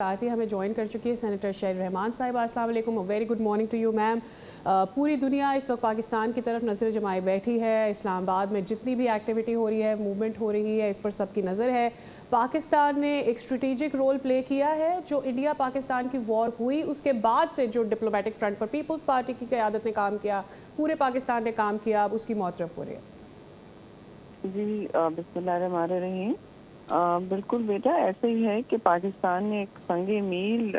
ساتھ ہی ہمیں جوائن کر چکی ہے سینیٹر شہر رحمان صاحبہ. السلام علیکم, very good morning to you ma'am. پوری دنیا اس وقت پاکستان کی طرف نظر جمائے بیٹھی ہے. اسلام آباد میں جتنی بھی ایکٹیویٹی ہو رہی ہے, موومنٹ ہو رہی ہے, اس پر سب کی نظر ہے. پاکستان نے ایک اسٹریٹجک رول پلے کیا ہے. جو انڈیا پاکستان کی وار ہوئی اس کے بعد سے جو ڈپلومیٹک فرنٹ پر پیپلز پارٹی کی قیادت نے کام کیا, پورے پاکستان نے کام کیا, اب اس کی معترف ہو رہی ہے. جی بسم اللہ الرحمن الرحیم. بالکل بیٹا, ایسا ہی ہے کہ پاکستان نے ایک سنگ میل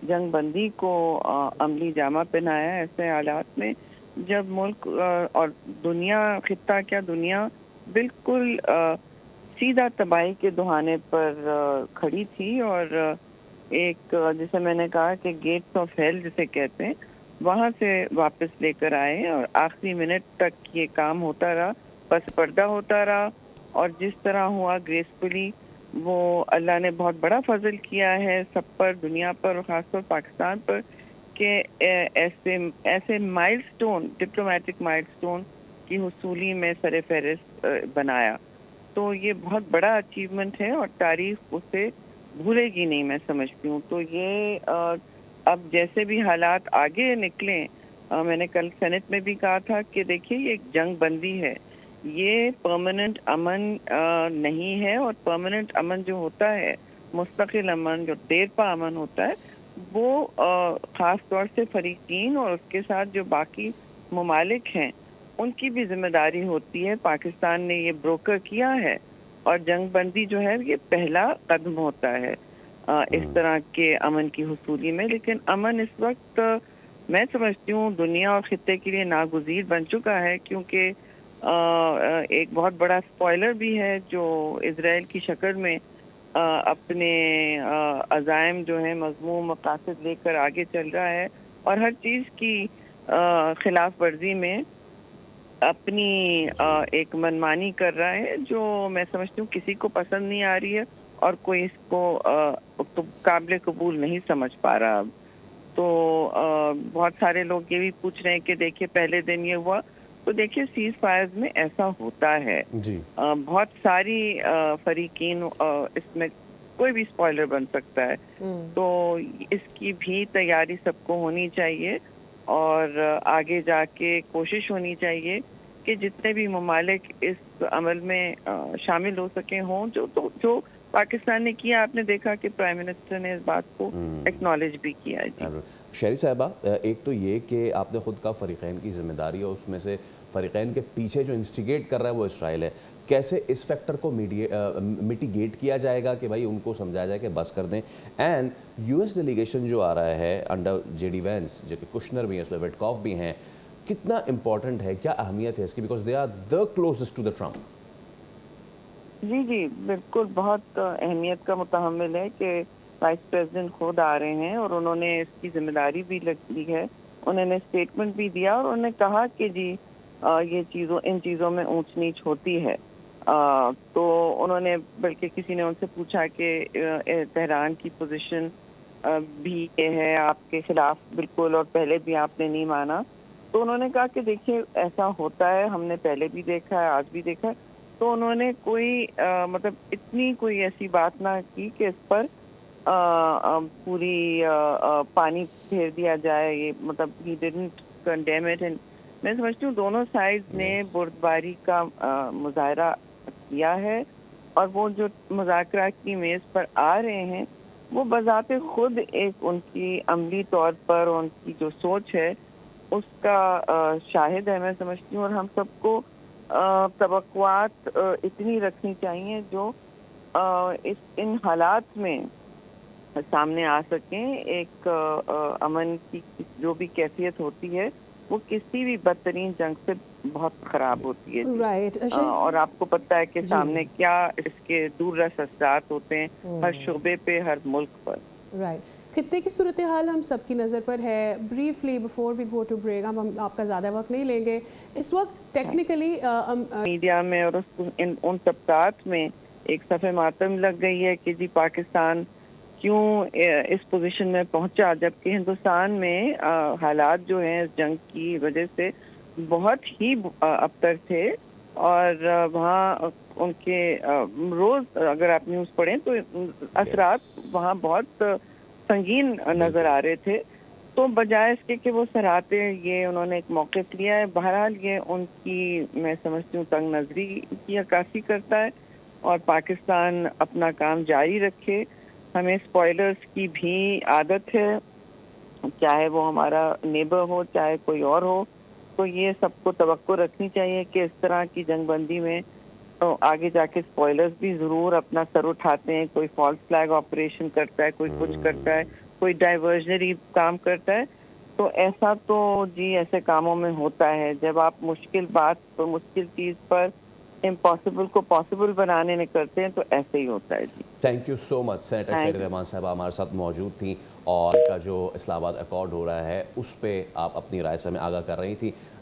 جنگ بندی کو عملی جامہ پہنایا ایسے حالات میں جب ملک اور دنیا, خطہ کیا دنیا بالکل سیدھا تباہی کے دہانے پر کھڑی تھی. اور ایک جیسے میں نے کہا کہ گیٹس آف ہیل جسے کہتے ہیں, وہاں سے واپس لے کر آئے اور آخری منٹ تک یہ کام ہوتا رہا, پس پردہ ہوتا رہا. اور جس طرح ہوا گریسفلی, وہ اللہ نے بہت بڑا فضل کیا ہے سب پر, دنیا پر اور خاص طور پاکستان پر, کہ ایسے مائل سٹون, ڈپلومیٹک مائل سٹون کی حصولی میں سر فہرست بنایا. تو یہ بہت بڑا اچیومنٹ ہے اور تاریخ اسے بھولے گی نہیں, میں سمجھتی ہوں. تو یہ اب جیسے بھی حالات آگے نکلیں, میں نے کل سینٹ میں بھی کہا تھا کہ دیکھیے یہ ایک جنگ بندی ہے, یہ پرماننٹ امن نہیں ہے. اور پرماننٹ امن جو ہوتا ہے, مستقل امن, جو دیر پا امن ہوتا ہے, وہ خاص طور سے فریقین اور اس کے ساتھ جو باقی ممالک ہیں ان کی بھی ذمہ داری ہوتی ہے. پاکستان نے یہ بروکر کیا ہے اور جنگ بندی جو ہے یہ پہلا قدم ہوتا ہے اس طرح کے امن کی حصولی میں. لیکن امن اس وقت میں سمجھتی ہوں دنیا اور خطے کے لیے ناگزیر بن چکا ہے, کیونکہ ایک بہت بڑا اسپوائلر بھی ہے جو اسرائیل کی شکل میں اپنے عزائم جو ہیں مضموم مقاصد لے کر آگے چل رہا ہے, اور ہر چیز کی خلاف ورزی میں اپنی ایک منمانی کر رہا ہے, جو میں سمجھتی ہوں کسی کو پسند نہیں آ رہی ہے اور کوئی اس کو قابل قبول نہیں سمجھ پا رہا. تو بہت سارے لوگ یہ بھی پوچھ رہے ہیں کہ دیکھیے پہلے دن یہ ہوا, تو دیکھیے سیز فائرز میں ایسا ہوتا ہے جی. بہت ساری فریقین, اس میں کوئی بھی اسپوائلر بن سکتا ہے. تو اس کی بھی تیاری سب کو ہونی چاہیے, اور آگے جا کے کوشش ہونی چاہیے کہ جتنے بھی ممالک اس عمل میں شامل ہو سکیں ہوں. جو پاکستان نے کیا, آپ نے دیکھا کہ پرائم منسٹر نے اس بات کو ایکنالج بھی کیا. جی شہری صاحبہ, ایک تو یہ کہ آپ نے خود کہا فریقین کی ذمہ داری ہے, اس میں سے فریقین کے پیچھے جو انسٹیگیٹ کر رہا ہے وہ اسرائیل ہے. کیسے اس فیکٹر کو میٹیگیٹ کیا جائے گا کہ بھائی ان کو سمجھایا جائے کہ بس کر دیں؟ اینڈ یو ایس ڈیلیگیشن جو آ رہا ہے انڈر جے ڈی وینس, جو کہ کشنر بھی ہیں, اس میں وٹکاف بھی ہیں, کتنا امپورٹنٹ ہے, کیا اہمیت ہے اس کی, because they are the closest to the Trump? جی بالکل بہت اہمیت کا متحمل ہے کہ وائس پریزیڈنٹ خود آ رہے ہیں, اور انہوں نے اس کی ذمہ داری بھی لی ہے. انہوں نے اسٹیٹمنٹ بھی دیا اور انہوں نے کہا کہ جی یہ ان چیزوں میں اونچ نیچ ہوتی ہے. تو انہوں نے, بلکہ کسی نے ان سے پوچھا کہ تہران کی پوزیشن بھی یہ ہے آپ کے خلاف بالکل, اور پہلے بھی آپ نے نہیں مانا. تو انہوں نے کہا کہ دیکھیے ایسا ہوتا ہے, ہم نے پہلے بھی دیکھا ہے, آج بھی دیکھا ہے. تو انہوں نے کوئی مطلب اتنی کوئی ایسی بات نہ کی کہ اس پر پوری پانی پھیر دیا جائے. یہ مطلب ہی ڈیڈنٹ کنڈیم اٹ. میں سمجھتی ہوں دونوں سائڈ نے بردباری کا مظاہرہ کیا ہے, اور وہ جو مذاکرات کی میز پر آ رہے ہیں وہ بذات خود ایک ان کی عملی طور پر ان کی جو سوچ ہے اس کا شاہد ہے, میں سمجھتی ہوں. اور ہم سب کو توقعات اتنی رکھنی چاہیے جو ان حالات میں سامنے آ سکیں. ایک امن کی جو بھی کیفیت ہوتی ہے وہ کسی بھی بدترین جنگ سے بہت خراب ہوتی ہے. رائٹ. اور آپ کو پتہ ہے کہ سامنے کیا اس کے دور رس اثرات ہوتے ہیں ہر شعبے پہ, ہر ملک پر. رائٹ. خطے کی صورتحال ہم سب کی نظر پر ہے. Briefly before we go to break, ہم آپ کا زیادہ وقت نہیں لیں گے. اس وقت ٹیکنیکلی میڈیا میں اور ان طبقات میں ایک صفحہ ماتم لگ گئی ہے کہ جی پاکستان کیوں اس پوزیشن میں پہنچا, جبکہ ہندوستان میں حالات جو ہیں اس جنگ کی وجہ سے بہت ہی ابتر تھے, اور وہاں ان کے روز اگر آپ نیوز پڑھیں تو اثرات وہاں بہت سنگین نظر آ رہے تھے. تو بجائے اس کے کہ وہ سراہتے یہ انہوں نے ایک موقف لیا ہے. بہرحال یہ ان کی میں سمجھتی ہوں تنگ نظری کی عکاسی کرتا ہے اور پاکستان اپنا کام جاری رکھے. ہمیں اسپوائلرز کی بھی عادت ہے, چاہے وہ ہمارا نیبر ہو چاہے کوئی اور ہو, تو یہ سب کو توقع رکھنی چاہیے کہ اس طرح کی جنگ بندی میں تو آگے جا کے اسپوائلرز بھی ضرور اپنا سر اٹھاتے ہیں. کوئی فالس فلیگ آپریشن کرتا ہے, کوئی کچھ کرتا ہے, کوئی ڈائیورژنری کام کرتا ہے. تو ایسا تو جی ایسے کاموں میں ہوتا ہے. جب آپ مشکل بات پر مشکل چیز پر امپاسبل کو پاسبل بنانے میں کرتے ہیں تو ایسے ہی ہوتا ہے. جی thank you so much. Senator Sherry Rehman صاحبہ ہمارے ساتھ موجود تھیں اور کا جو اسلام آباد ایکارڈ ہو رہا ہے اس پہ آپ اپنی رائے سے ہمیں آگاہ کر رہی تھی.